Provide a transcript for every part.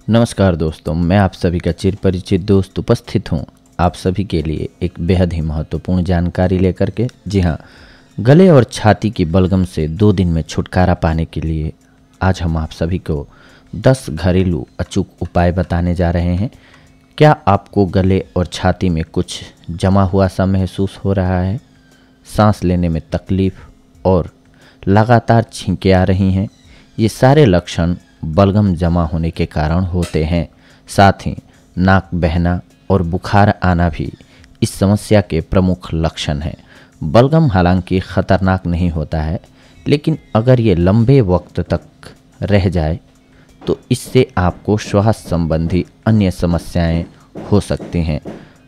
नमस्कार दोस्तों, मैं आप सभी का चिर परिचित दोस्त उपस्थित हूँ आप सभी के लिए एक बेहद ही महत्वपूर्ण जानकारी लेकर के। जी हाँ, गले और छाती की बलगम से 2 दिन में छुटकारा पाने के लिए आज हम आप सभी को 10 घरेलू अचूक उपाय बताने जा रहे हैं। क्या आपको गले और छाती में कुछ जमा हुआ सा महसूस हो रहा है? सांस लेने में तकलीफ और लगातार छींकें आ रही हैं? ये सारे लक्षण बलगम जमा होने के कारण होते हैं। साथ ही नाक बहना और बुखार आना भी इस समस्या के प्रमुख लक्षण हैं। बलगम हालांकि खतरनाक नहीं होता है, लेकिन अगर ये लंबे वक्त तक रह जाए तो इससे आपको श्वास संबंधी अन्य समस्याएं हो सकती हैं।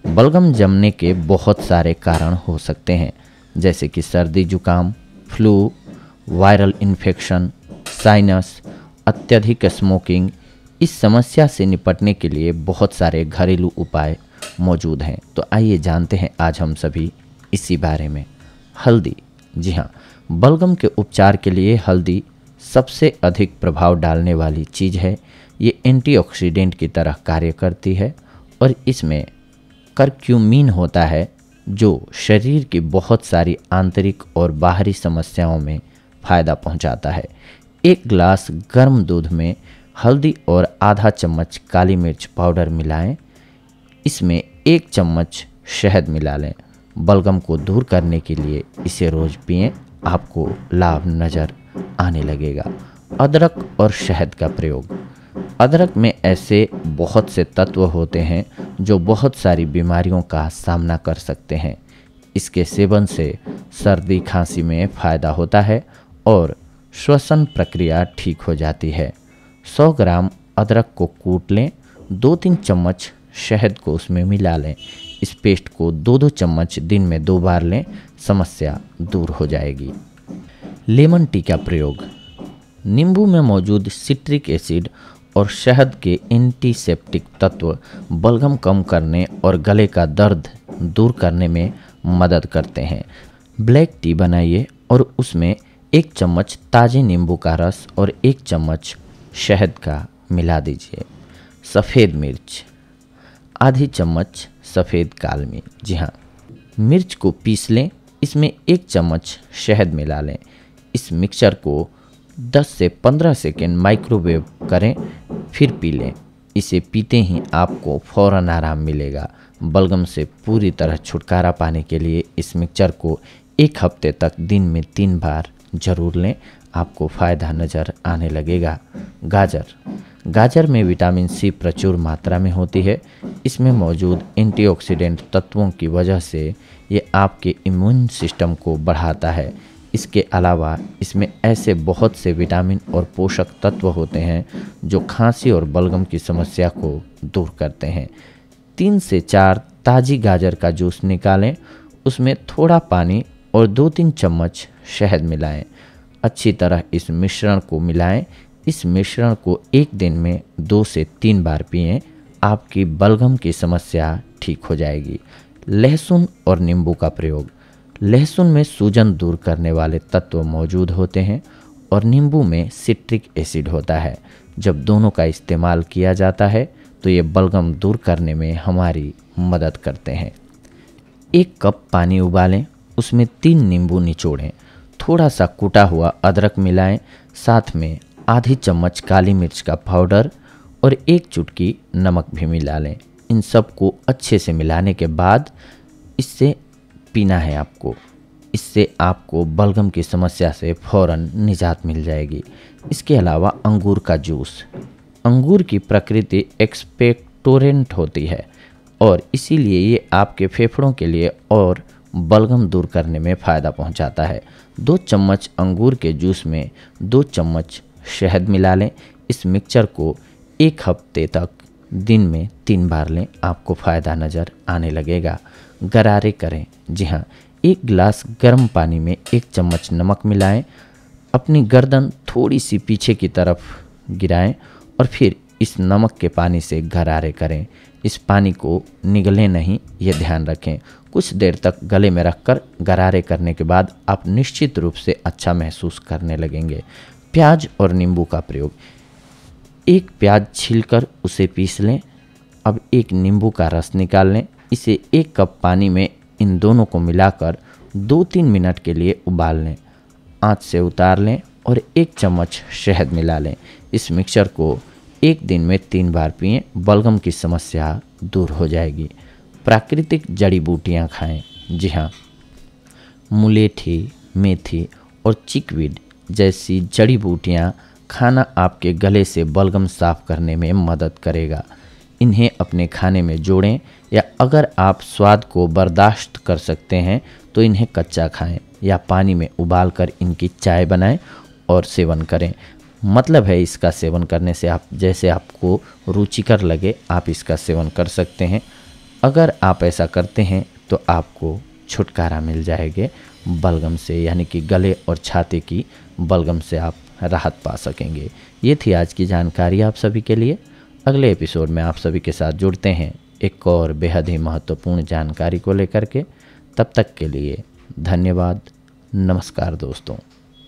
बलगम जमने के बहुत सारे कारण हो सकते हैं, जैसे कि सर्दी जुकाम, फ्लू, वायरल इन्फेक्शन, साइनस, अत्यधिक स्मोकिंग। इस समस्या से निपटने के लिए बहुत सारे घरेलू उपाय मौजूद हैं। तो आइए जानते हैं आज हम सभी इसी बारे में। हल्दी, जी हाँ, बलगम के उपचार के लिए हल्दी सबसे अधिक प्रभाव डालने वाली चीज़ है। ये एंटीऑक्सीडेंट की तरह कार्य करती है और इसमें करक्यूमिन होता है, जो शरीर की बहुत सारी आंतरिक और बाहरी समस्याओं में फ़ायदा पहुंचाता है। 1 गिलास गर्म दूध में हल्दी और आधा चम्मच काली मिर्च पाउडर मिलाएं। इसमें 1 चम्मच शहद मिला लें। बलगम को दूर करने के लिए इसे रोज़ पिएं, आपको लाभ नज़र आने लगेगा। अदरक और शहद का प्रयोग। अदरक में ऐसे बहुत से तत्व होते हैं जो बहुत सारी बीमारियों का सामना कर सकते हैं। इसके सेवन से सर्दी खांसी में फ़ायदा होता है और श्वसन प्रक्रिया ठीक हो जाती है। 100 ग्राम अदरक को कूट लें, 2-3 चम्मच शहद को उसमें मिला लें। इस पेस्ट को 2-2 चम्मच दिन में 2 बार लें, समस्या दूर हो जाएगी। लेमन टी का प्रयोग। नींबू में मौजूद सिट्रिक एसिड और शहद के एंटीसेप्टिक तत्व बलगम कम करने और गले का दर्द दूर करने में मदद करते हैं। ब्लैक टी बनाइए और उसमें 1 चम्मच ताज़े नींबू का रस और 1 चम्मच शहद का मिला दीजिए। सफ़ेद मिर्च, आधी चम्मच सफ़ेद काली मिर्च, जी हाँ, मिर्च को पीस लें, इसमें 1 चम्मच शहद मिला लें। इस मिक्सचर को 10 से 15 सेकेंड माइक्रोवेव करें, फिर पी लें। इसे पीते ही आपको फ़ौरन आराम मिलेगा। बलगम से पूरी तरह छुटकारा पाने के लिए इस मिक्सचर को 1 हफ्ते तक दिन में 3 बार जरूर लें, आपको फ़ायदा नज़र आने लगेगा। गाजर में विटामिन सी प्रचुर मात्रा में होती है। इसमें मौजूद एंटीऑक्सीडेंट तत्वों की वजह से ये आपके इम्यून सिस्टम को बढ़ाता है। इसके अलावा इसमें ऐसे बहुत से विटामिन और पोषक तत्व होते हैं जो खांसी और बलगम की समस्या को दूर करते हैं। 3 से 4 ताज़ी गाजर का जूस निकालें, उसमें थोड़ा पानी और 2-3 चम्मच शहद मिलाएं। अच्छी तरह इस मिश्रण को मिलाएं। इस मिश्रण को 1 दिन में 2 से 3 बार पिएं, आपकी बलगम की समस्या ठीक हो जाएगी। लहसुन और नींबू का प्रयोग। लहसुन में सूजन दूर करने वाले तत्व मौजूद होते हैं और नींबू में सिट्रिक एसिड होता है। जब दोनों का इस्तेमाल किया जाता है तो ये बलगम दूर करने में हमारी मदद करते हैं। 1 कप पानी उबालें, उसमें 3 नींबू निचोड़ें, थोड़ा सा कूटा हुआ अदरक मिलाएं, साथ में आधी चम्मच काली मिर्च का पाउडर और 1 चुटकी नमक भी मिला लें। इन सब को अच्छे से मिलाने के बाद इससे पीना है आपको। इससे आपको बलगम की समस्या से फ़ौरन निजात मिल जाएगी। इसके अलावा अंगूर का जूस। अंगूर की प्रकृति एक्सपेक्टोरेंट होती है और इसीलिए ये आपके फेफड़ों के लिए और बलगम दूर करने में फ़ायदा पहुंचाता है। 2 चम्मच अंगूर के जूस में 2 चम्मच शहद मिला लें। इस मिक्सचर को 1 हफ्ते तक दिन में 3 बार लें, आपको फ़ायदा नज़र आने लगेगा। गरारे करें, जी हाँ, 1 गिलास गर्म पानी में 1 चम्मच नमक मिलाएं, अपनी गर्दन थोड़ी सी पीछे की तरफ गिराएं और फिर इस नमक के पानी से गरारे करें। इस पानी को निगलें नहीं, ये ध्यान रखें। कुछ देर तक गले में रखकर गरारे करने के बाद आप निश्चित रूप से अच्छा महसूस करने लगेंगे। प्याज और नींबू का प्रयोग। एक प्याज छीलकर उसे पीस लें। अब एक नींबू का रस निकाल लें। इसे 1 कप पानी में इन दोनों को मिलाकर 2-3 मिनट के लिए उबाल लें। आंच से उतार लें और 1 चम्मच शहद मिला लें। इस मिक्सचर को 1 दिन में 3 बार पिएं। बलगम की समस्या दूर हो जाएगी। प्राकृतिक जड़ी बूटियाँ खाएं। जी हाँ, मुलेठी, मेथी और चिकवीड जैसी जड़ी बूटियाँ खाना आपके गले से बलगम साफ करने में मदद करेगा। इन्हें अपने खाने में जोड़ें, या अगर आप स्वाद को बर्दाश्त कर सकते हैं तो इन्हें कच्चा खाएं या पानी में उबालकर इनकी चाय बनाएं और सेवन करें। मतलब है इसका सेवन करने से आप जैसे आपको रुचिकर लगे आप इसका सेवन कर सकते हैं। अगर आप ऐसा करते हैं तो आपको छुटकारा मिल जाएगा बलगम से, यानी कि गले और छाती की बलगम से आप राहत पा सकेंगे। ये थी आज की जानकारी आप सभी के लिए। अगले एपिसोड में आप सभी के साथ जुड़ते हैं एक और बेहद ही महत्वपूर्ण जानकारी को लेकर के। तब तक के लिए धन्यवाद। नमस्कार दोस्तों।